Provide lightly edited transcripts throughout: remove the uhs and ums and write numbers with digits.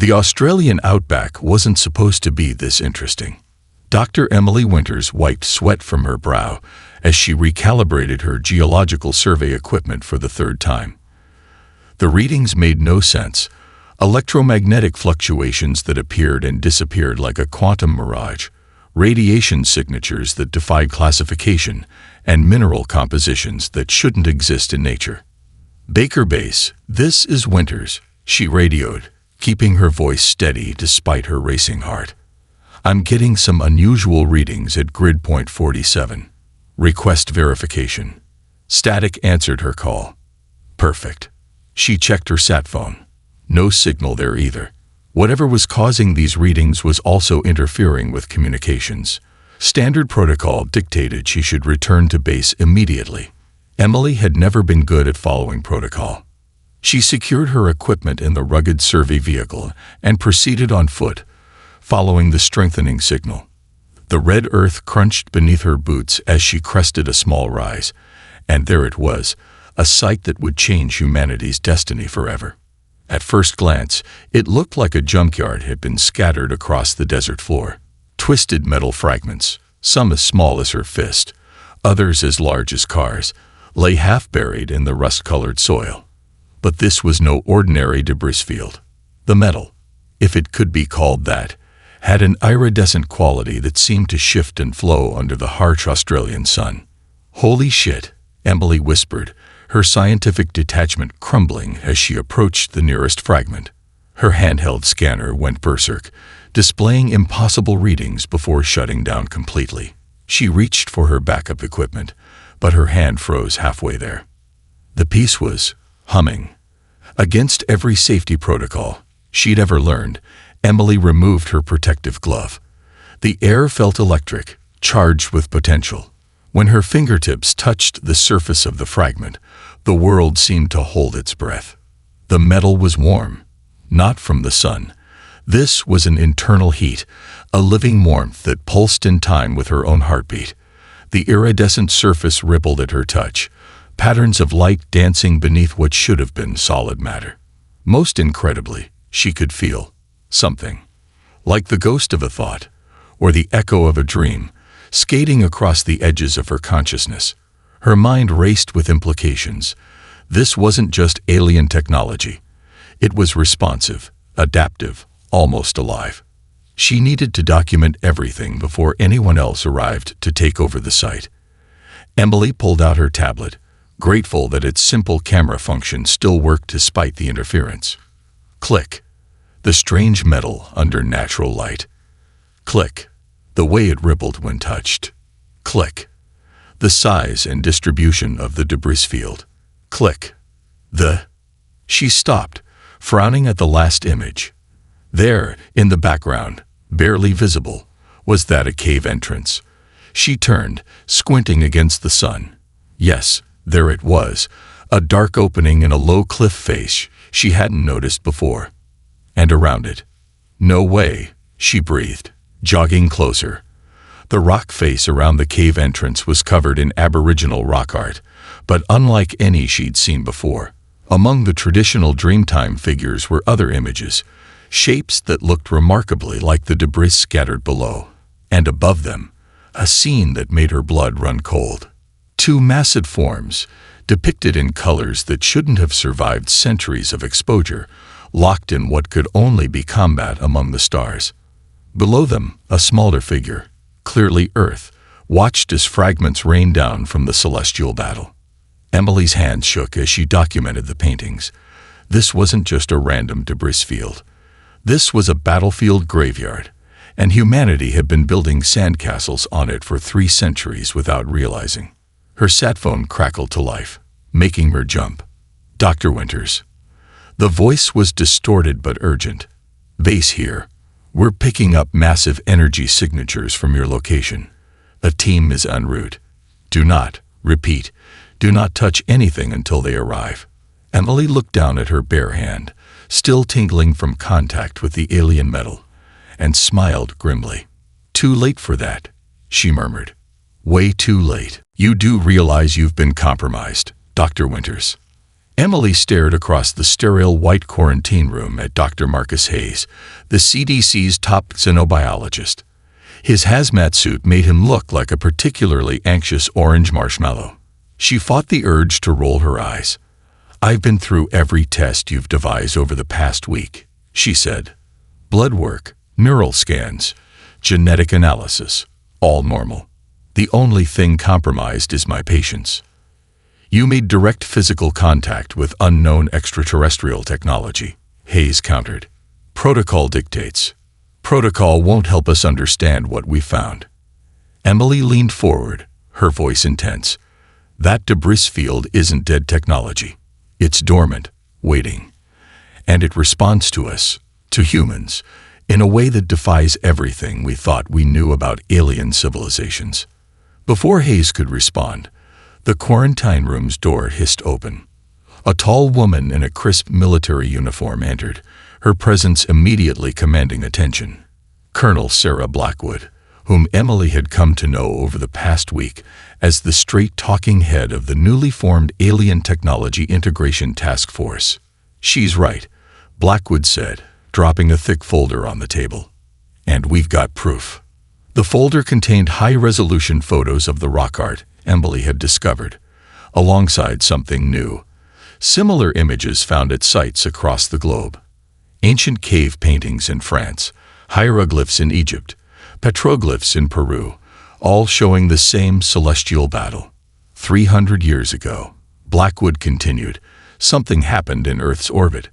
The Australian outback wasn't supposed to be this interesting. Dr. Emily Winters wiped sweat from her brow as she recalibrated her geological survey equipment for the third time. The readings made no sense. Electromagnetic fluctuations that appeared and disappeared like a quantum mirage, radiation signatures that defied classification, and mineral compositions that shouldn't exist in nature. "Baker Base, this is Winters," she radioed, keeping her voice steady despite her racing heart. "I'm getting some unusual readings at grid point 47. Request verification." Static answered her call. Perfect. She checked her sat phone. No signal there either. Whatever was causing these readings was also interfering with communications. Standard protocol dictated she should return to base immediately. Emily had never been good at following protocol. She secured her equipment in the rugged survey vehicle and proceeded on foot, following the strengthening signal. The red earth crunched beneath her boots as she crested a small rise, and there it was, a sight that would change humanity's destiny forever. At first glance, it looked like a junkyard had been scattered across the desert floor. Twisted metal fragments, some as small as her fist, others as large as cars, lay half-buried in the rust-colored soil. But this was no ordinary debris field. The metal, if it could be called that, had an iridescent quality that seemed to shift and flow under the harsh Australian sun. "Holy shit," Emily whispered, her scientific detachment crumbling as she approached the nearest fragment. Her handheld scanner went berserk, displaying impossible readings before shutting down completely. She reached for her backup equipment, but her hand froze halfway there. The piece was humming. Against every safety protocol she'd ever learned, Emily removed her protective glove. The air felt electric, charged with potential. When her fingertips touched the surface of the fragment, the world seemed to hold its breath. The metal was warm, not from the sun. This was an internal heat, a living warmth that pulsed in time with her own heartbeat. The iridescent surface rippled at her touch, patterns of light dancing beneath what should have been solid matter. Most incredibly, she could feel something, like the ghost of a thought, or the echo of a dream, skating across the edges of her consciousness. Her mind raced with implications. This wasn't just alien technology. It was responsive, adaptive, almost alive. She needed to document everything before anyone else arrived to take over the site. Emily pulled out her tablet, grateful that its simple camera function still worked despite the interference. Click. The strange metal under natural light. Click. The way it rippled when touched. Click. The size and distribution of the debris field. Click. She stopped, frowning at the last image. There, in the background, barely visible, was that a cave entrance. She turned, squinting against the sun. Yes, there it was, a dark opening in a low cliff face she hadn't noticed before. And around it. No way, she breathed, jogging closer. The rock face around the cave entrance was covered in Aboriginal rock art, but unlike any she'd seen before. Among the traditional Dreamtime figures were other images, shapes that looked remarkably like the debris scattered below. And above them, a scene that made her blood run cold. Two massive forms, depicted in colors that shouldn't have survived centuries of exposure, locked in what could only be combat among the stars. Below them, a smaller figure, clearly Earth, watched as fragments rained down from the celestial battle. Emily's hands shook as she documented the paintings. This wasn't just a random debris field. This was a battlefield graveyard, and humanity had been building sandcastles on it for 3 centuries without realizing. Her sat phone crackled to life, making her jump. "Dr. Winters." The voice was distorted but urgent. "Base here. We're picking up massive energy signatures from your location. A team is en route. Do not, repeat, do not touch anything until they arrive." Emily looked down at her bare hand, still tingling from contact with the alien metal, and smiled grimly. "Too late for that," she murmured. "Way too late. You do realize you've been compromised, Dr. Winters." Emily stared across the sterile white quarantine room at Dr. Marcus Hayes, the CDC's top xenobiologist. His hazmat suit made him look like a particularly anxious orange marshmallow. She fought the urge to roll her eyes. "I've been through every test you've devised over the past week," she said. "Blood work, neural scans, genetic analysis, all normal. The only thing compromised is my patience." "You made direct physical contact with unknown extraterrestrial technology," Hayes countered. "Protocol dictates. Protocol won't help us understand what we found." Emily leaned forward, her voice intense. "That debris field isn't dead technology. It's dormant, waiting. And it responds to us, to humans, in a way that defies everything we thought we knew about alien civilizations." Before Hayes could respond, the quarantine room's door hissed open. A tall woman in a crisp military uniform entered, her presence immediately commanding attention. Colonel Sarah Blackwood, whom Emily had come to know over the past week as the straight-talking head of the newly formed Alien Technology Integration Task Force. "She's right," Blackwood said, dropping a thick folder on the table. "And we've got proof." The folder contained high-resolution photos of the rock art Emily had discovered, alongside something new: similar images found at sites across the globe. Ancient cave paintings in France, hieroglyphs in Egypt, petroglyphs in Peru, all showing the same celestial battle. 300 years ago, Blackwood continued, something happened in Earth's orbit.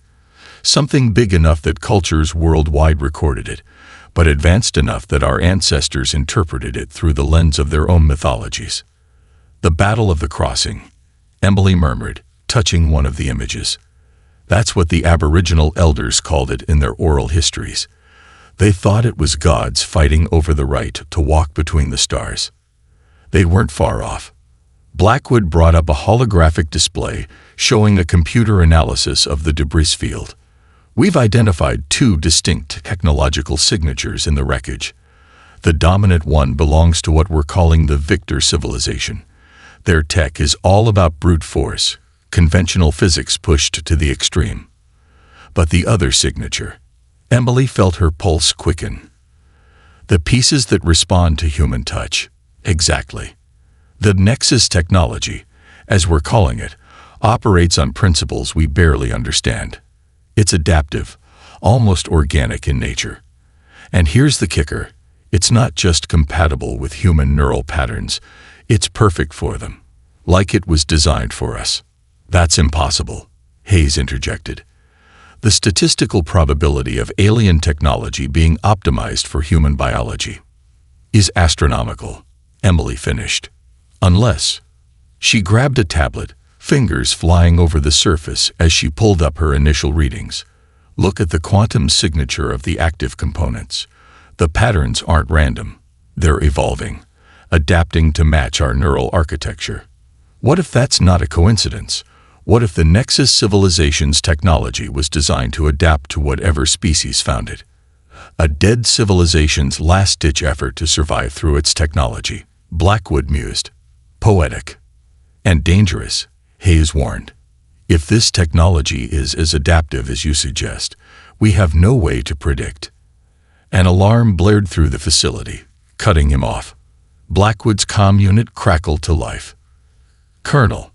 Something big enough that cultures worldwide recorded it, but advanced enough that our ancestors interpreted it through the lens of their own mythologies. "The Battle of the Crossing," Emily murmured, touching one of the images. "That's what the Aboriginal elders called it in their oral histories. They thought it was gods fighting over the right to walk between the stars." They weren't far off. Blackwood brought up a holographic display showing a computer analysis of the debris field. "We've identified two distinct technological signatures in the wreckage. The dominant one belongs to what we're calling the Victor civilization. Their tech is all about brute force, conventional physics pushed to the extreme. But the other signature," Emily felt her pulse quicken. "The pieces that respond to human touch." Exactly. The Nexus technology, as we're calling it, operates on principles we barely understand. It's adaptive, almost organic in nature. And here's the kicker: it's not just compatible with human neural patterns, it's perfect for them. Like it was designed for us. "That's impossible," Hayes interjected. "The statistical probability of alien technology being optimized for human biology is astronomical," Emily finished. "Unless..." She grabbed a tablet, fingers flying over the surface as she pulled up her initial readings. "Look at the quantum signature of the active components. The patterns aren't random. They're evolving, adapting to match our neural architecture. What if that's not a coincidence? What if the Nexus civilization's technology was designed to adapt to whatever species found it? A dead civilization's last-ditch effort to survive through its technology," Blackwood mused. "Poetic. And dangerous," Hayes warned. "If this technology is as adaptive as you suggest, we have no way to predict." An alarm blared through the facility, cutting him off. Blackwood's comm unit crackled to life. "Colonel,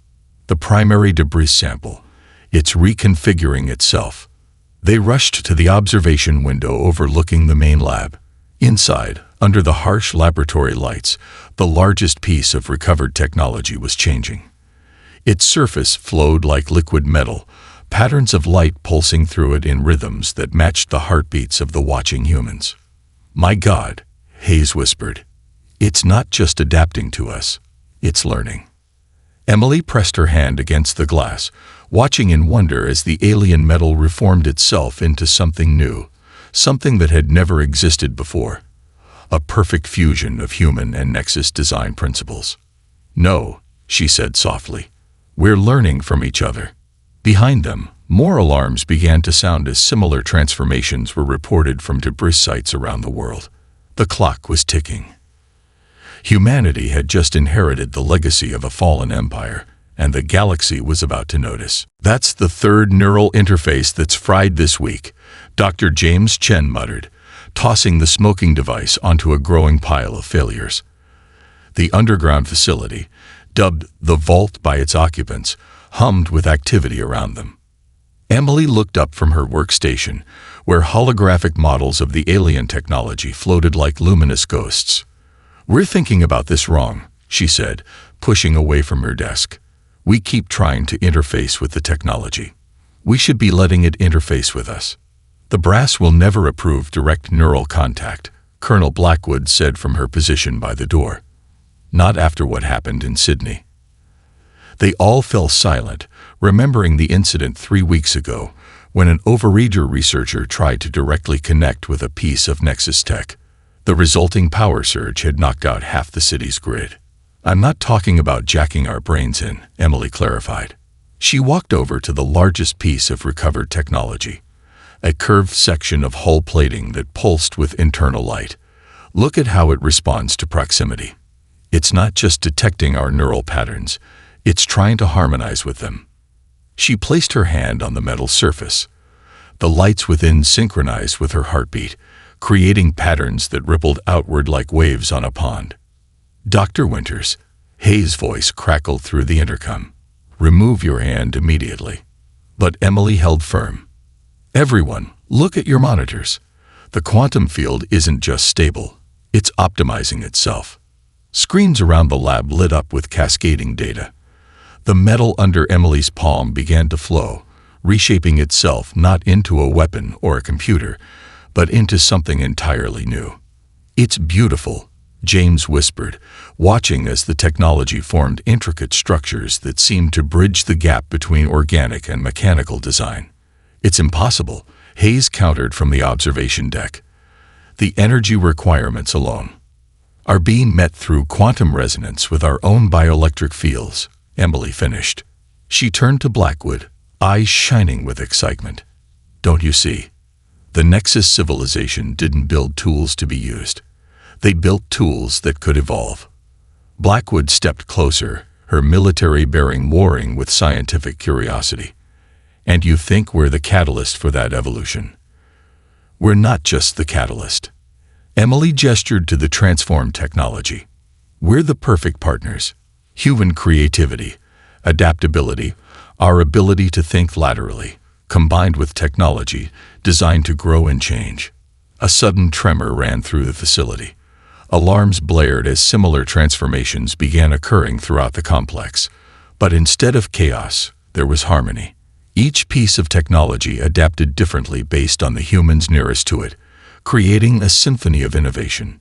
the primary debris sample. It's reconfiguring itself." They rushed to the observation window overlooking the main lab. Inside, under the harsh laboratory lights, the largest piece of recovered technology was changing. Its surface flowed like liquid metal, patterns of light pulsing through it in rhythms that matched the heartbeats of the watching humans. "My God," Hayes whispered. "It's not just adapting to us, it's learning." Emily pressed her hand against the glass, watching in wonder as the alien metal reformed itself into something new, something that had never existed before. A perfect fusion of human and Nexus design principles. "No," she said softly. "We're learning from each other." Behind them, more alarms began to sound as similar transformations were reported from debris sites around the world. The clock was ticking. Humanity had just inherited the legacy of a fallen empire, and the galaxy was about to notice. "That's the third neural interface that's fried this week," Dr. James Chen muttered, tossing the smoking device onto a growing pile of failures. The underground facility, dubbed the Vault by its occupants, hummed with activity around them. Emily looked up from her workstation, where holographic models of the alien technology floated like luminous ghosts. "We're thinking about this wrong," she said, pushing away from her desk. "We keep trying to interface with the technology. We should be letting it interface with us." "The brass will never approve direct neural contact," Colonel Blackwood said from her position by the door. "Not after what happened in Sydney." They all fell silent, remembering the incident 3 weeks ago, when an overreader researcher tried to directly connect with a piece of Nexus tech. The resulting power surge had knocked out half the city's grid. "I'm not talking about jacking our brains in," Emily clarified. She walked over to the largest piece of recovered technology, a curved section of hull plating that pulsed with internal light. "Look at how it responds to proximity. It's not just detecting our neural patterns, it's trying to harmonize with them." She placed her hand on the metal surface. The lights within synchronized with her heartbeat, creating patterns that rippled outward like waves on a pond. "Dr. Winters," Hayes' voice crackled through the intercom. "Remove your hand immediately." But Emily held firm. "Everyone, look at your monitors. The quantum field isn't just stable, it's optimizing itself." Screens around the lab lit up with cascading data. The metal under Emily's palm began to flow, reshaping itself not into a weapon or a computer, but into something entirely new. "It's beautiful," James whispered, watching as the technology formed intricate structures that seemed to bridge the gap between organic and mechanical design. "It's impossible," Hayes countered from the observation deck. "The energy requirements alone are being met through quantum resonance with our own bioelectric fields," Emily finished. She turned to Blackwood, eyes shining with excitement. "Don't you see? The Nexus civilization didn't build tools to be used. They built tools that could evolve." Blackwood stepped closer, her military bearing warring with scientific curiosity. "And you think we're the catalyst for that evolution?" "We're not just the catalyst." Emily gestured to the transformed technology. "We're the perfect partners. Human creativity, adaptability, our ability to think laterally, combined with technology designed to grow and change." A sudden tremor ran through the facility. Alarms blared as similar transformations began occurring throughout the complex. But instead of chaos, there was harmony. Each piece of technology adapted differently based on the humans nearest to it, creating a symphony of innovation.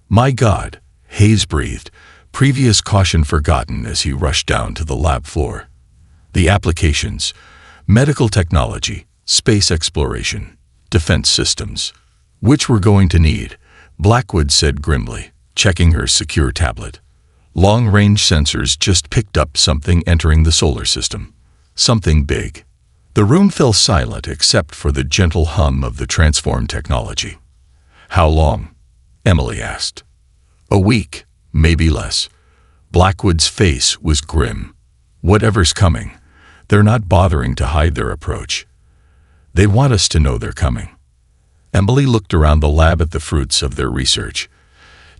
"My God," Hayes breathed, previous caution forgotten as he rushed down to the lab floor. The applications: medical technology, space exploration, defense systems. "Which we're going to need," Blackwood said grimly, checking her secure tablet. Long-range sensors just picked up something entering the solar system. Something big. The room fell silent except for the gentle hum of the transformed technology. "How long?" Emily asked. "A week, maybe less." Blackwood's face was grim. "Whatever's coming, they're not bothering to hide their approach. They want us to know they're coming." Emily looked around the lab at the fruits of their research.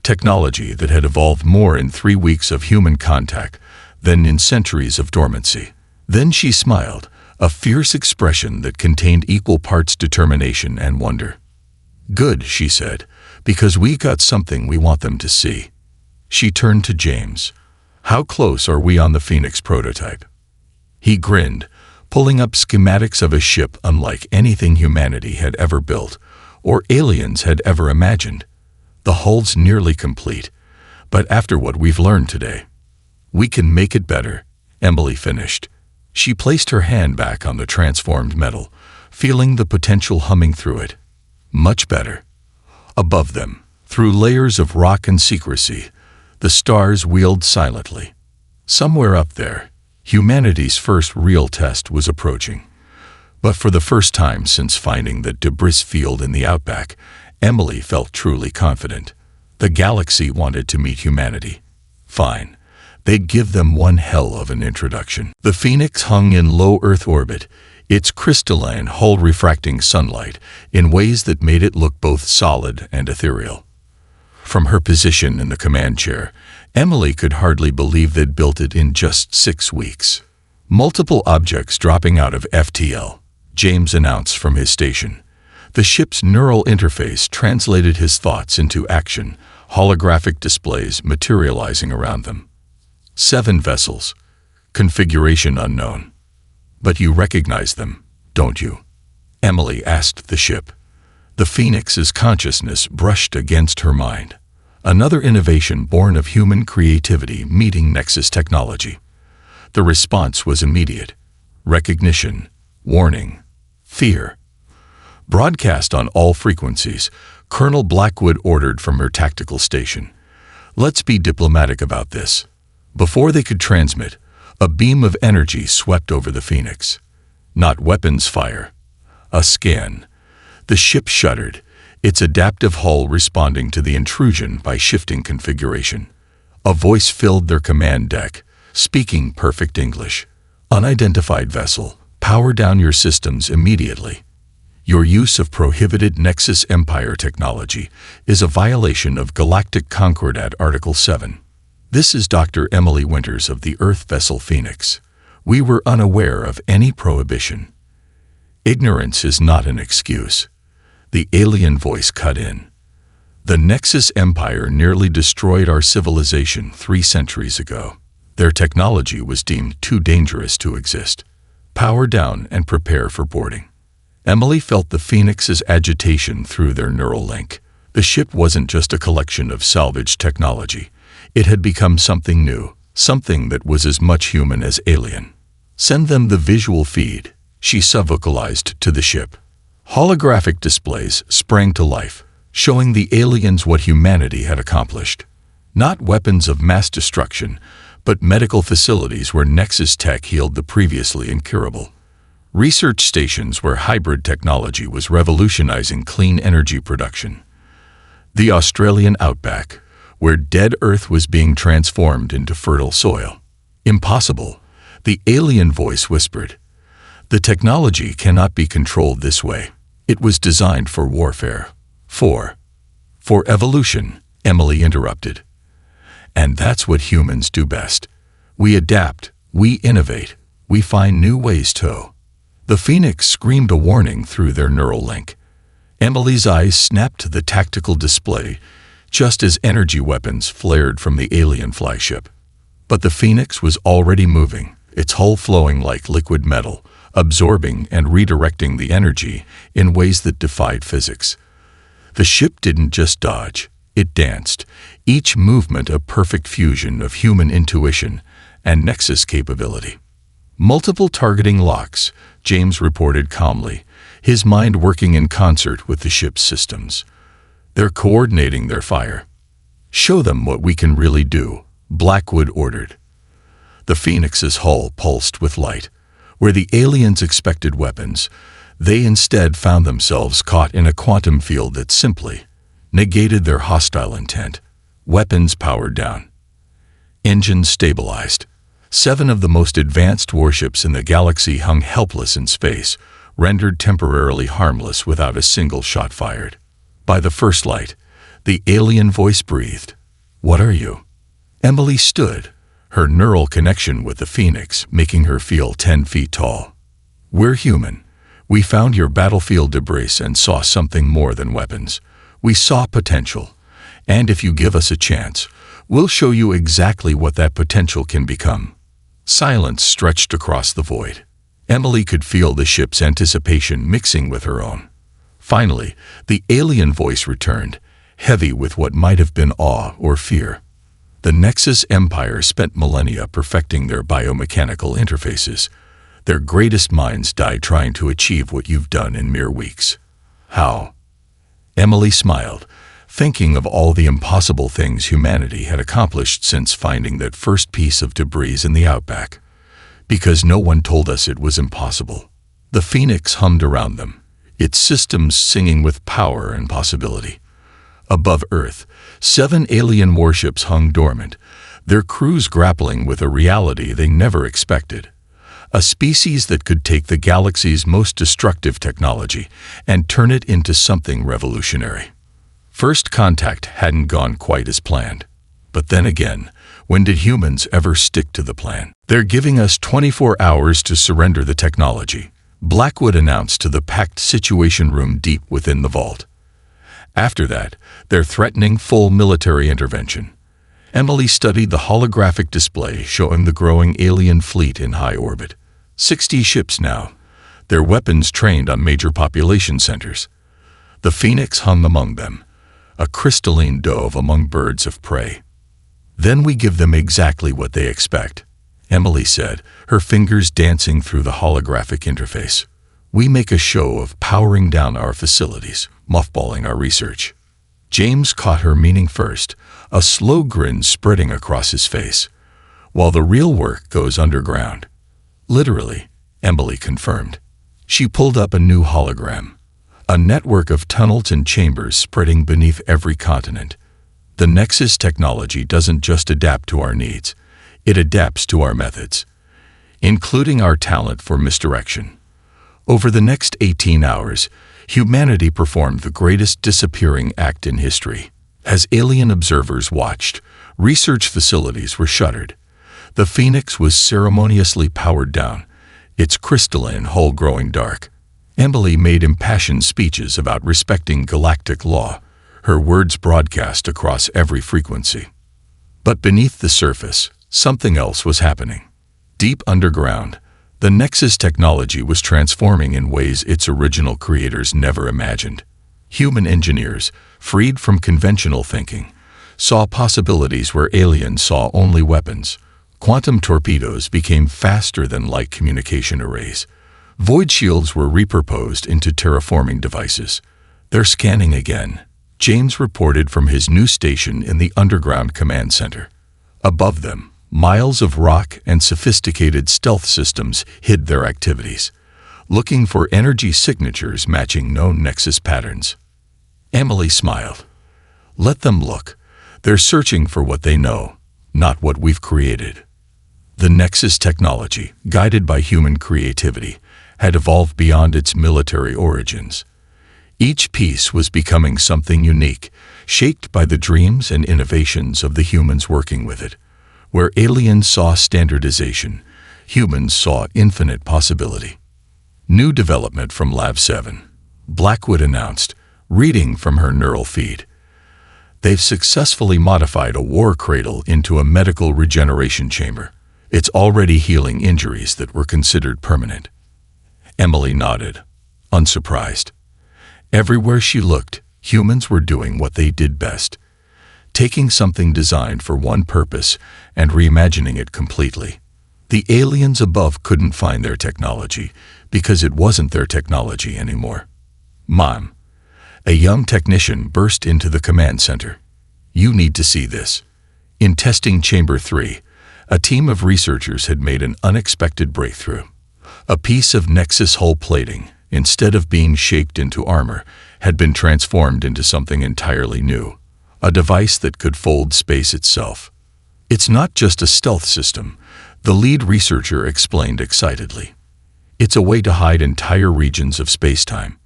Technology that had evolved more in 3 weeks of human contact than in centuries of dormancy. Then she smiled, a fierce expression that contained equal parts determination and wonder. "Good," she said, "because we got something we want them to see." She turned to James. "How close are we on the Phoenix prototype?" He grinned, pulling up schematics of a ship unlike anything humanity had ever built, or aliens had ever imagined. "The hull's nearly complete, but after what we've learned today, we can make it better," Emily finished. She placed her hand back on the transformed metal, feeling the potential humming through it. Much better. Above them, through layers of rock and secrecy, the stars wheeled silently. Somewhere up there, humanity's first real test was approaching. But for the first time since finding the debris field in the outback, Emily felt truly confident. The galaxy wanted to meet humanity. Fine. they'd give them one hell of an introduction. The Phoenix hung in low Earth orbit, its crystalline hull refracting sunlight in ways that made it look both solid and ethereal. From her position in the command chair, Emily could hardly believe they'd built it in just 6 weeks. Multiple objects dropping out of FTL, James announced from his station. The ship's neural interface translated his thoughts into action, holographic displays materializing around them. 7 vessels. Configuration unknown. But you recognize them, don't you? Emily asked the ship. The Phoenix's consciousness brushed against her mind. Another innovation born of human creativity meeting Nexus technology. The response was immediate. Recognition, warning, fear. Broadcast on all frequencies, Colonel Blackwood ordered from her tactical station. Let's be diplomatic about this. Before they could transmit, a beam of energy swept over the Phoenix. Not weapons fire. A scan. The ship shuddered, its adaptive hull responding to the intrusion by shifting configuration. A voice filled their command deck, speaking perfect English. Unidentified vessel, power down your systems immediately. Your use of prohibited Nexus Empire technology is a violation of Galactic Concordat Article 7. This is Dr. Emily Winters of the Earth vessel Phoenix. We were unaware of any prohibition. Ignorance is not an excuse. The alien voice cut in. The Nexus Empire nearly destroyed our civilization 3 centuries ago. Their technology was deemed too dangerous to exist. Power down and prepare for boarding. Emily felt the Phoenix's agitation through their neural link. The ship wasn't just a collection of salvaged technology. It had become something new, something that was as much human as alien. Send them the visual feed, she subvocalized to the ship. Holographic displays sprang to life, showing the aliens what humanity had accomplished. Not weapons of mass destruction, but medical facilities where Nexus tech healed the previously incurable. Research stations where hybrid technology was revolutionizing clean energy production. The Australian outback, where dead Earth was being transformed into fertile soil. Impossible, the alien voice whispered. The technology cannot be controlled this way. It was designed for warfare. For evolution, Emily interrupted. And that's what humans do best. We adapt, we innovate, we find new ways to. The Phoenix screamed a warning through their neural link. Emily's eyes snapped to the tactical display, just as energy weapons flared from the alien flagship. But the Phoenix was already moving, its hull flowing like liquid metal, absorbing and redirecting the energy in ways that defied physics. The ship didn't just dodge, it danced, each movement a perfect fusion of human intuition and Nexus capability. Multiple targeting locks, James reported calmly, his mind working in concert with the ship's systems. They're coordinating their fire. Show them what we can really do, Blackwood ordered. The Phoenix's hull pulsed with light. Where the aliens expected weapons, they instead found themselves caught in a quantum field that simply negated their hostile intent. Weapons powered down. Engines stabilized. 7 of the most advanced warships in the galaxy hung helpless in space, rendered temporarily harmless without a single shot fired. By the first light, the alien voice breathed. What are you? Emily stood, her neural connection with the Phoenix making her feel 10 feet tall. We're human. We found your battlefield debris and saw something more than weapons. We saw potential. And if you give us a chance, we'll show you exactly what that potential can become. Silence stretched across the void. Emily could feel the ship's anticipation mixing with her own. Finally, the alien voice returned, heavy with what might have been awe or fear. The Nexus Empire spent millennia perfecting their biomechanical interfaces. Their greatest minds died trying to achieve what you've done in mere weeks. How? Emily smiled, thinking of all the impossible things humanity had accomplished since finding that first piece of debris in the outback. Because no one told us it was impossible. The Phoenix hummed around them, its systems singing with power and possibility. Above Earth, 7 alien warships hung dormant, their crews grappling with a reality they never expected. A species that could take the galaxy's most destructive technology and turn it into something revolutionary. First contact hadn't gone quite as planned. But then again, when did humans ever stick to the plan? They're giving us 24 hours to surrender the technology, Blackwood announced to the packed Situation Room deep within the vault. After that, they're threatening full military intervention. Emily studied the holographic display showing the growing alien fleet in high orbit. 60 ships now, their weapons trained on major population centers. The Phoenix hung among them, a crystalline dove among birds of prey. Then we give them exactly what they expect, Emily said, her fingers dancing through the holographic interface. We make a show of powering down our facilities, mothballing our research. James caught her meaning first, a slow grin spreading across his face, while the real work goes underground. Literally, Emily confirmed. She pulled up a new hologram, a network of tunnels and chambers spreading beneath every continent. The Nexus technology doesn't just adapt to our needs, it adapts to our methods, including our talent for misdirection. Over the next 18 hours, humanity performed the greatest disappearing act in history. As alien observers watched, research facilities were shuttered. The Phoenix was ceremoniously powered down, its crystalline hull growing dark. Emily made impassioned speeches about respecting galactic law, her words broadcast across every frequency. But beneath the surface, something else was happening. Deep underground, the Nexus technology was transforming in ways its original creators never imagined. Human engineers, freed from conventional thinking, saw possibilities where aliens saw only weapons. Quantum torpedoes became faster than light communication arrays. Void shields were repurposed into terraforming devices. They're scanning again, James reported from his new station in the underground command center. Above them, miles of rock and sophisticated stealth systems hid their activities, looking for energy signatures matching known Nexus patterns. Emily smiled. Let them look. They're searching for what they know, not what we've created. The Nexus technology, guided by human creativity, had evolved beyond its military origins. Each piece was becoming something unique, shaped by the dreams and innovations of the humans working with it. Where aliens saw standardization, humans saw infinite possibility. New development from Lab 7, Blackwood announced, reading from her neural feed. They've successfully modified a war cradle into a medical regeneration chamber. It's already healing injuries that were considered permanent. Emily nodded, unsurprised. Everywhere she looked, humans were doing what they did best, taking something designed for one purpose and reimagining it completely. The aliens above couldn't find their technology because it wasn't their technology anymore. Mom, a young technician burst into the command center. You need to see this. In testing chamber 3, a team of researchers had made an unexpected breakthrough. A piece of Nexus hull plating, instead of being shaped into armor, had been transformed into something entirely new, a device that could fold space itself. It's not just a stealth system, the lead researcher explained excitedly. It's a way to hide entire regions of space-time.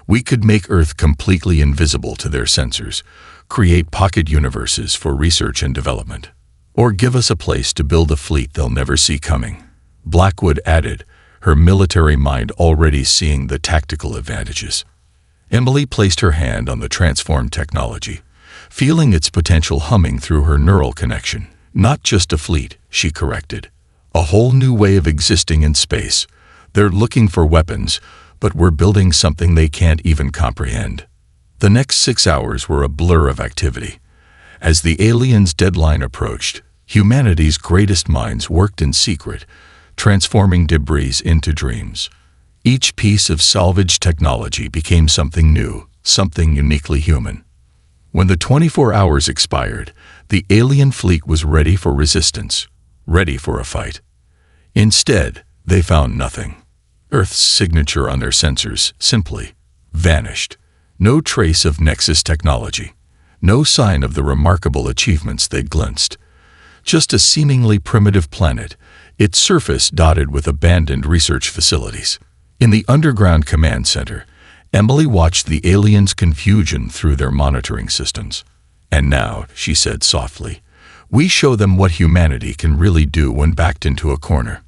We could make Earth completely invisible to their sensors, create pocket universes for research and development, or give us a place to build a fleet they'll never see coming. Blackwood added, her military mind already seeing the tactical advantages. Emily placed her hand on the transformed technology, feeling its potential humming through her neural connection. Not just a fleet, she corrected. A whole new way of existing in space. They're looking for weapons, but we're building something they can't even comprehend. The next 6 hours were a blur of activity. As the aliens' deadline approached, humanity's greatest minds worked in secret, transforming debris into dreams. Each piece of salvaged technology became something new, something uniquely human. When the 24 hours expired, the alien fleet was ready for resistance, ready for a fight. Instead, they found nothing. Earth's signature on their sensors simply vanished. No trace of Nexus technology, no sign of the remarkable achievements they'd glimpsed. just a seemingly primitive planet, its surface dotted with abandoned research facilities. In the underground command center, Emily watched the aliens' confusion through their monitoring systems. "And now," she said softly, "we show them what humanity can really do when backed into a corner."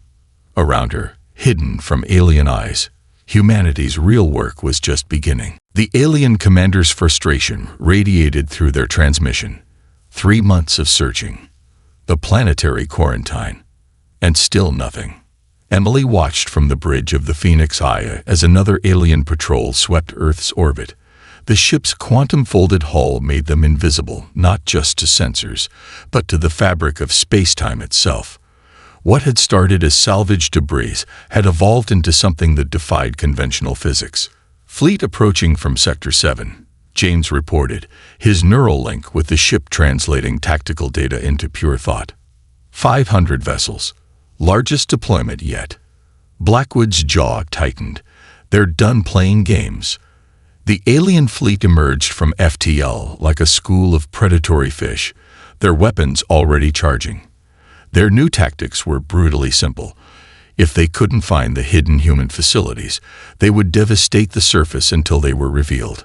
Around her, hidden from alien eyes, humanity's real work was just beginning. The alien commander's frustration radiated through their transmission. 3 months of searching, the planetary quarantine, and still nothing. Emily watched from the bridge of the Phoenix Eye as another alien patrol swept Earth's orbit. The ship's quantum-folded hull made them invisible, not just to sensors, but to the fabric of space-time itself. What had started as salvage debris had evolved into something that defied conventional physics. "Fleet approaching from Sector 7, James reported, his neural link with the ship translating tactical data into pure thought. 500 vessels. Largest deployment yet. Blackwood's jaw tightened. They're done playing games. The alien fleet emerged from FTL like a school of predatory fish, their weapons already charging. Their new tactics were brutally simple. If they couldn't find the hidden human facilities, they would devastate the surface until they were revealed.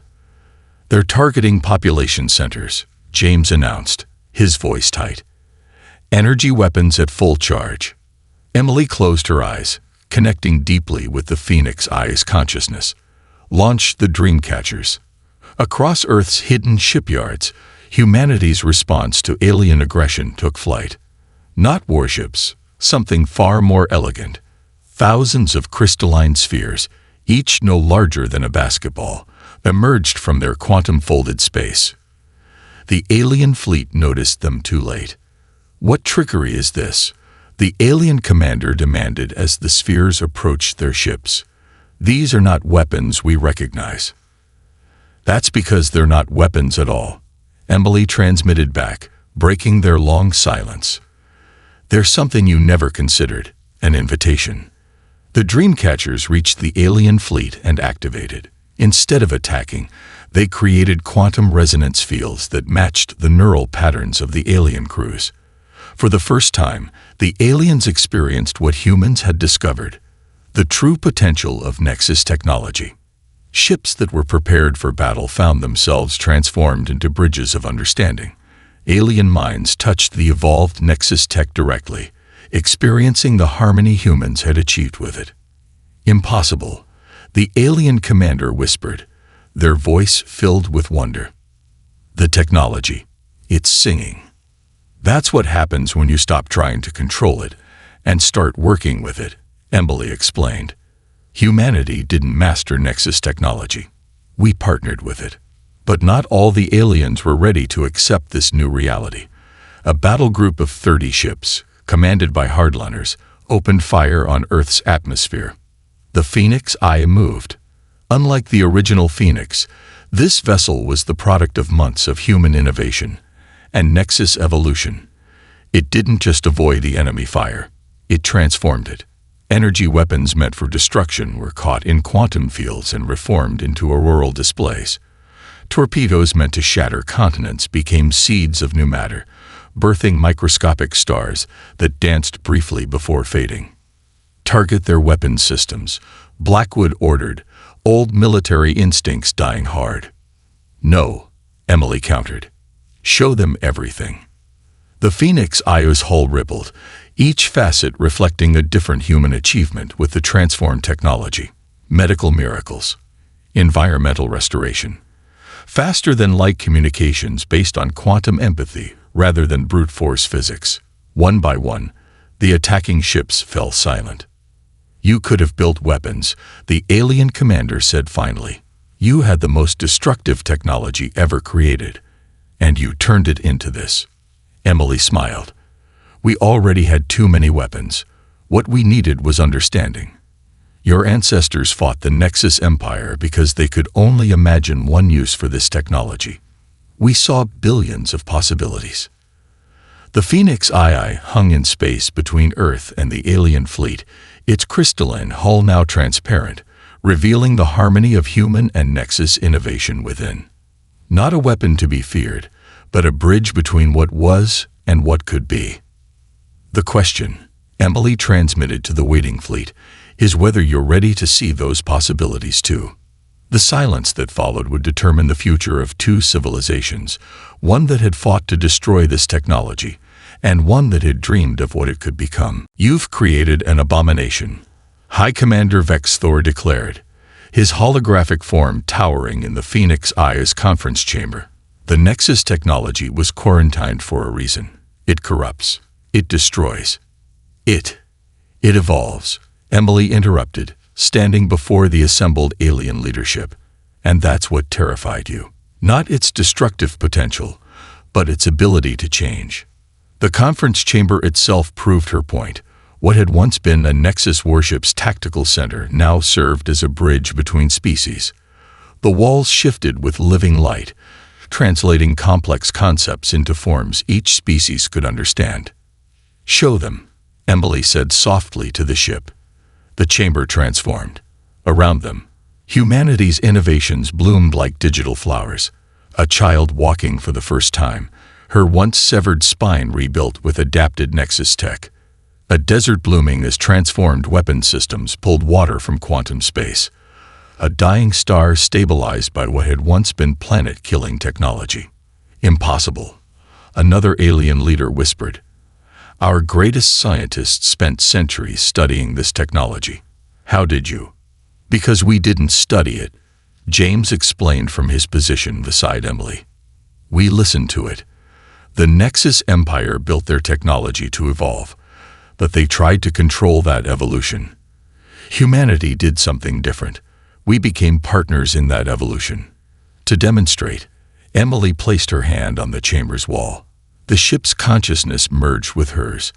They're targeting population centers, James announced, his voice tight. Energy weapons at full charge. Emily closed her eyes, connecting deeply with the Phoenix Eye's consciousness. Launched the Dreamcatchers. Across Earth's hidden shipyards, humanity's response to alien aggression took flight. Not warships, something far more elegant. Thousands of crystalline spheres, each no larger than a basketball, emerged from their quantum-folded space. The alien fleet noticed them too late. "What trickery is this?" the alien commander demanded as the spheres approached their ships. "These are not weapons we recognize." "That's because they're not weapons at all," Emily transmitted back, breaking their long silence. "There's something you never considered, an invitation." The Dreamcatchers reached the alien fleet and activated. Instead of attacking, they created quantum resonance fields that matched the neural patterns of the alien crews. For the first time, the aliens experienced what humans had discovered, the true potential of Nexus technology. Ships that were prepared for battle found themselves transformed into bridges of understanding. Alien minds touched the evolved Nexus tech directly, experiencing the harmony humans had achieved with it. "Impossible," the alien commander whispered, their voice filled with wonder. "The technology, it's singing. That's what happens when you stop trying to control it and start working with it," Emily explained. "Humanity didn't master Nexus technology. We partnered with it. But not all the aliens were ready to accept this new reality. A battle group of 30 ships, commanded by hardliners, opened fire on Earth's atmosphere. The Phoenix Eye moved. Unlike the original Phoenix, this vessel was the product of months of human innovation and Nexus evolution. It didn't just avoid the enemy fire, it transformed it. Energy weapons meant for destruction were caught in quantum fields and reformed into auroral displays. Torpedoes meant to shatter continents became seeds of new matter, birthing microscopic stars that danced briefly before fading. "Target their weapon systems," Blackwood ordered, old military instincts dying hard. "No," Emily countered. "Show them everything." The Phoenix Eye's hull rippled, each facet reflecting a different human achievement with the transformed technology. Medical miracles. Environmental restoration. Faster-than-light communications based on quantum empathy rather than brute force physics. One by one, the attacking ships fell silent. "You could have built weapons," the alien commander said finally. "You had the most destructive technology ever created, and you turned it into this." Emily smiled. "We already had too many weapons. What we needed was understanding. Your ancestors fought the Nexus Empire because they could only imagine one use for this technology. We saw billions of possibilities." The Phoenix Eye hung in space between Earth and the alien fleet, its crystalline hull now transparent, revealing the harmony of human and Nexus innovation within. Not a weapon to be feared, but a bridge between what was and what could be. The question, Emily transmitted to the waiting fleet, is whether you're ready to see those possibilities too. The silence that followed would determine the future of two civilizations, one that had fought to destroy this technology, and one that had dreamed of what it could become. "You've created an abomination," High Commander Vex Thor declared, his holographic form towering in the Phoenix Eye's conference chamber. The Nexus technology was quarantined for a reason. It corrupts. It destroys. It evolves, Emily interrupted, standing before the assembled alien leadership. And that's what terrified you. Not its destructive potential, but its ability to change. The conference chamber itself proved her point. What had once been a Nexus warship's tactical center now served as a bridge between species. The walls shifted with living light, translating complex concepts into forms each species could understand. "Show them," Emily said softly to the ship. The chamber transformed. Around them, humanity's innovations bloomed like digital flowers. A child walking for the first time, her once severed spine rebuilt with adapted Nexus tech. A desert blooming as transformed weapon systems pulled water from quantum space. A dying star stabilized by what had once been planet-killing technology. "Impossible," another alien leader whispered. "Our greatest scientists spent centuries studying this technology." "How did you?" "Because we didn't study it," James explained from his position beside Emily. "We listened to it. The Nexus Empire built their technology to evolve, but they tried to control that evolution. Humanity did something different. We became partners in that evolution." To demonstrate, Emily placed her hand on the chamber's wall. The ship's consciousness merged with hers,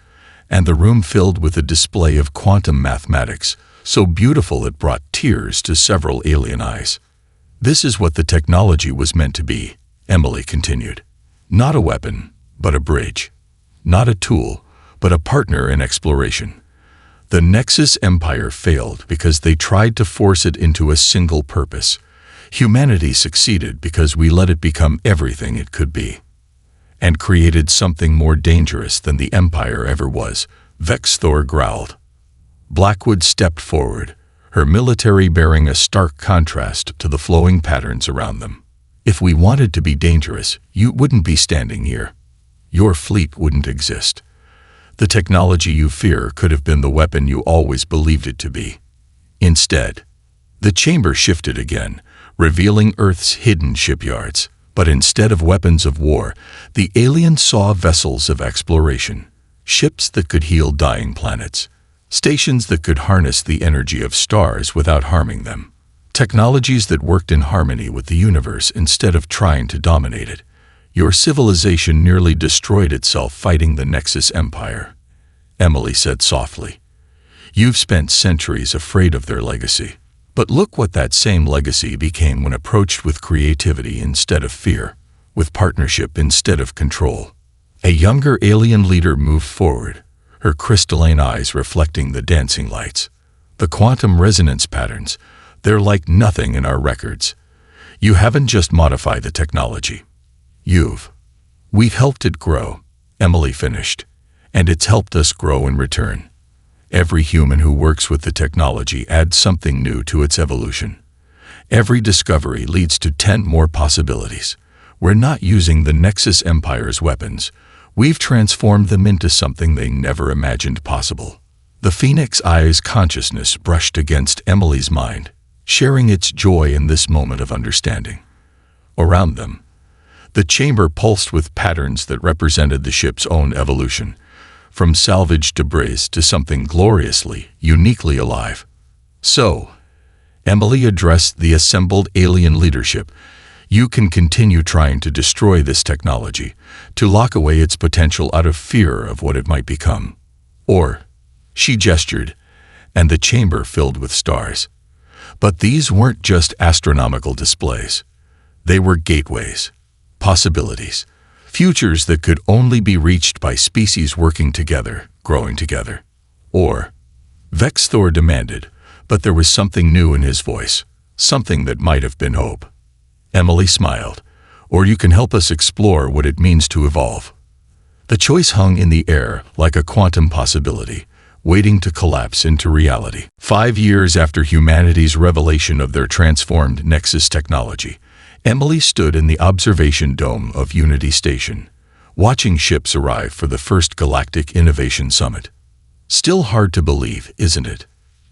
and the room filled with a display of quantum mathematics, so beautiful it brought tears to several alien eyes. "This is what the technology was meant to be," Emily continued. "Not a weapon, but a bridge. Not a tool, but a partner in exploration. The Nexus Empire failed because they tried to force it into a single purpose. Humanity succeeded because we let it become everything it could be. And created something more dangerous than the Empire ever was," Vex Thor growled. Blackwood stepped forward, her military bearing a stark contrast to the flowing patterns around them. "If we wanted to be dangerous, you wouldn't be standing here. Your fleet wouldn't exist. The technology you fear could have been the weapon you always believed it to be. Instead." The chamber shifted again, revealing Earth's hidden shipyards. But instead of weapons of war, the aliens saw vessels of exploration. Ships that could heal dying planets. Stations that could harness the energy of stars without harming them. Technologies that worked in harmony with the universe instead of trying to dominate it. "Your civilization nearly destroyed itself fighting the Nexus Empire," Emily said softly. "You've spent centuries afraid of their legacy. But look what that same legacy became when approached with creativity instead of fear, with partnership instead of control." A younger alien leader moved forward, her crystalline eyes reflecting the dancing lights. "The quantum resonance patterns, they're like nothing in our records. You haven't just modified the technology. We've helped it grow," Emily finished, "and it's helped us grow in return. Every human who works with the technology adds something new to its evolution. Every discovery leads to 10 more possibilities. We're not using the Nexus Empire's weapons. We've transformed them into something they never imagined possible." The Phoenix Eye's consciousness brushed against Emily's mind, sharing its joy in this moment of understanding. Around them, the chamber pulsed with patterns that represented the ship's own evolution, from salvaged debris to something gloriously, uniquely alive. "So," Emily addressed the assembled alien leadership, "you can continue trying to destroy this technology, to lock away its potential out of fear of what it might become. Or," she gestured, and the chamber filled with stars. But these weren't just astronomical displays. They were gateways, possibilities. Futures that could only be reached by species working together, growing together. "Or," Vex Thor demanded, but there was something new in his voice, something that might have been hope. Emily smiled. "Or you can help us explore what it means to evolve." The choice hung in the air like a quantum possibility, waiting to collapse into reality. 5 years after humanity's revelation of their transformed Nexus technology, Emily stood in the observation dome of Unity Station, watching ships arrive for the first Galactic Innovation Summit. "Still hard to believe, isn't it?"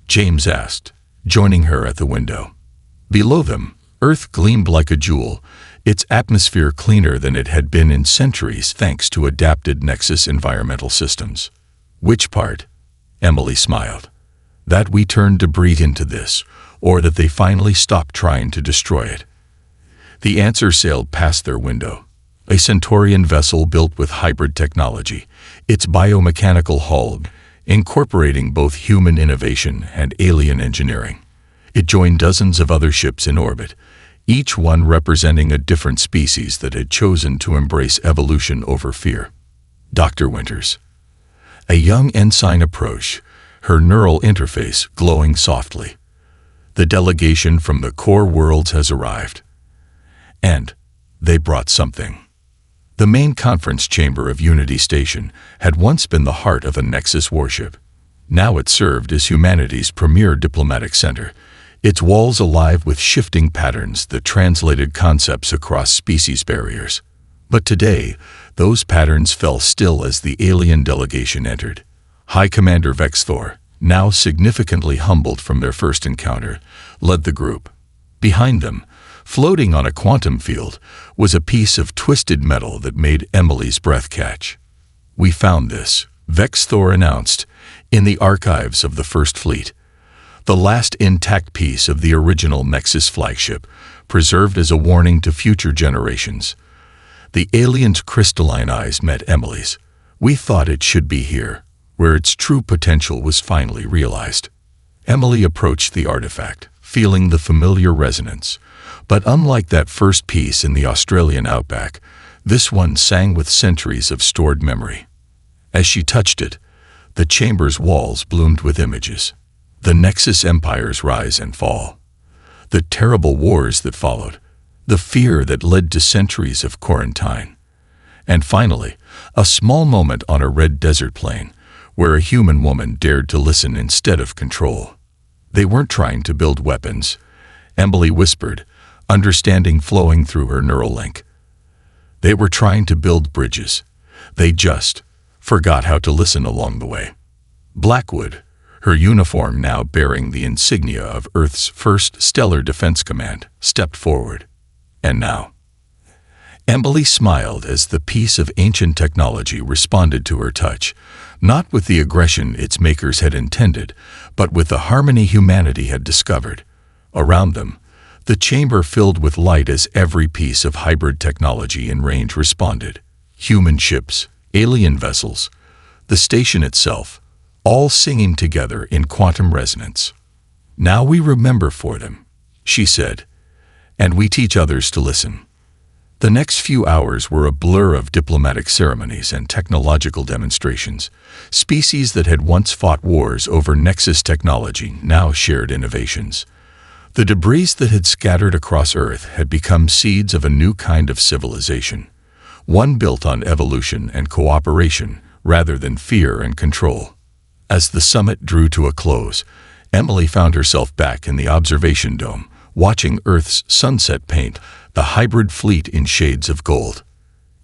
James asked, joining her at the window. Below them, Earth gleamed like a jewel, its atmosphere cleaner than it had been in centuries thanks to adapted Nexus environmental systems. "Which part?" Emily smiled. "That we turned debris into this, or that they finally stopped trying to destroy it?" The answer sailed past their window. A Centaurian vessel built with hybrid technology, its biomechanical hull incorporating both human innovation and alien engineering. It joined dozens of other ships in orbit, each one representing a different species that had chosen to embrace evolution over fear. Dr. Winters. A young ensign approached, her neural interface glowing softly. "The delegation from the core worlds has arrived. And they brought something." The main conference chamber of Unity Station had once been the heart of a Nexus warship. Now it served as humanity's premier diplomatic center, its walls alive with shifting patterns that translated concepts across species barriers. But today, those patterns fell still as the alien delegation entered. High Commander Vex Thor, now significantly humbled from their first encounter, led the group. Behind them, floating on a quantum field, was a piece of twisted metal that made Emily's breath catch. "We found this," Vex Thor announced, "in the archives of the First Fleet. The last intact piece of the original Nexus flagship, preserved as a warning to future generations." The alien's crystalline eyes met Emily's. "We thought it should be here, where its true potential was finally realized." Emily approached the artifact, feeling the familiar resonance. But unlike that first piece in the Australian outback, this one sang with centuries of stored memory. As she touched it, the chamber's walls bloomed with images. The Nexus Empire's rise and fall. The terrible wars that followed. The fear that led to centuries of quarantine. And finally, a small moment on a red desert plain, where a human woman dared to listen instead of control. "They weren't trying to build weapons," Emily whispered, understanding flowing through her neural link. "They were trying to build bridges. They just forgot how to listen along the way." Blackwood, her uniform now bearing the insignia of Earth's first Stellar Defense Command, stepped forward. "And now?" Emily smiled as the piece of ancient technology responded to her touch, not with the aggression its makers had intended, but with the harmony humanity had discovered. Around them, the chamber filled with light as every piece of hybrid technology in range responded. Human ships, alien vessels, the station itself, all singing together in quantum resonance. "Now we remember for them," she said, "and we teach others to listen." The next few hours were a blur of diplomatic ceremonies and technological demonstrations. Species that had once fought wars over Nexus technology now shared innovations. The debris that had scattered across Earth had become seeds of a new kind of civilization, one built on evolution and cooperation rather than fear and control. As the summit drew to a close, Emily found herself back in the observation dome, watching Earth's sunset paint the hybrid fleet in shades of gold.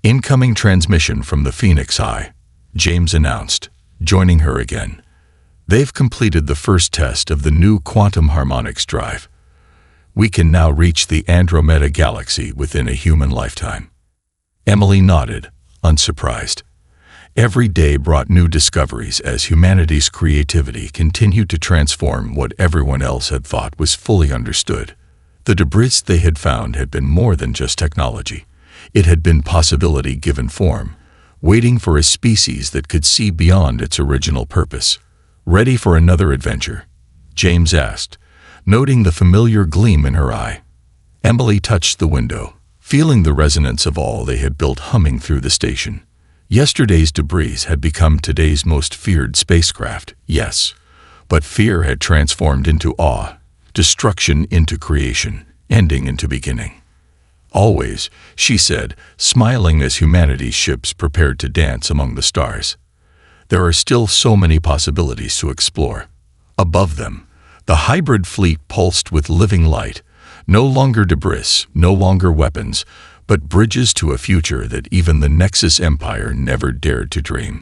"Incoming transmission from the Phoenix Eye," James announced, joining her again. "They've completed the first test of the new quantum harmonics drive. We can now reach the Andromeda Galaxy within a human lifetime." Emily nodded, unsurprised. Every day brought new discoveries as humanity's creativity continued to transform what everyone else had thought was fully understood. The debris they had found had been more than just technology. It had been possibility given form, waiting for a species that could see beyond its original purpose. "Ready for another adventure?" James asked, noting the familiar gleam in her eye. Emily touched the window, feeling the resonance of all they had built humming through the station. Yesterday's debris had become today's most feared spacecraft, yes, but fear had transformed into awe, destruction into creation, ending into beginning. Always, she said, smiling as humanity's ships prepared to dance among the stars. There are still so many possibilities to explore. Above them, the hybrid fleet pulsed with living light, no longer debris, no longer weapons, but bridges to a future that even the Nexus Empire never dared to dream.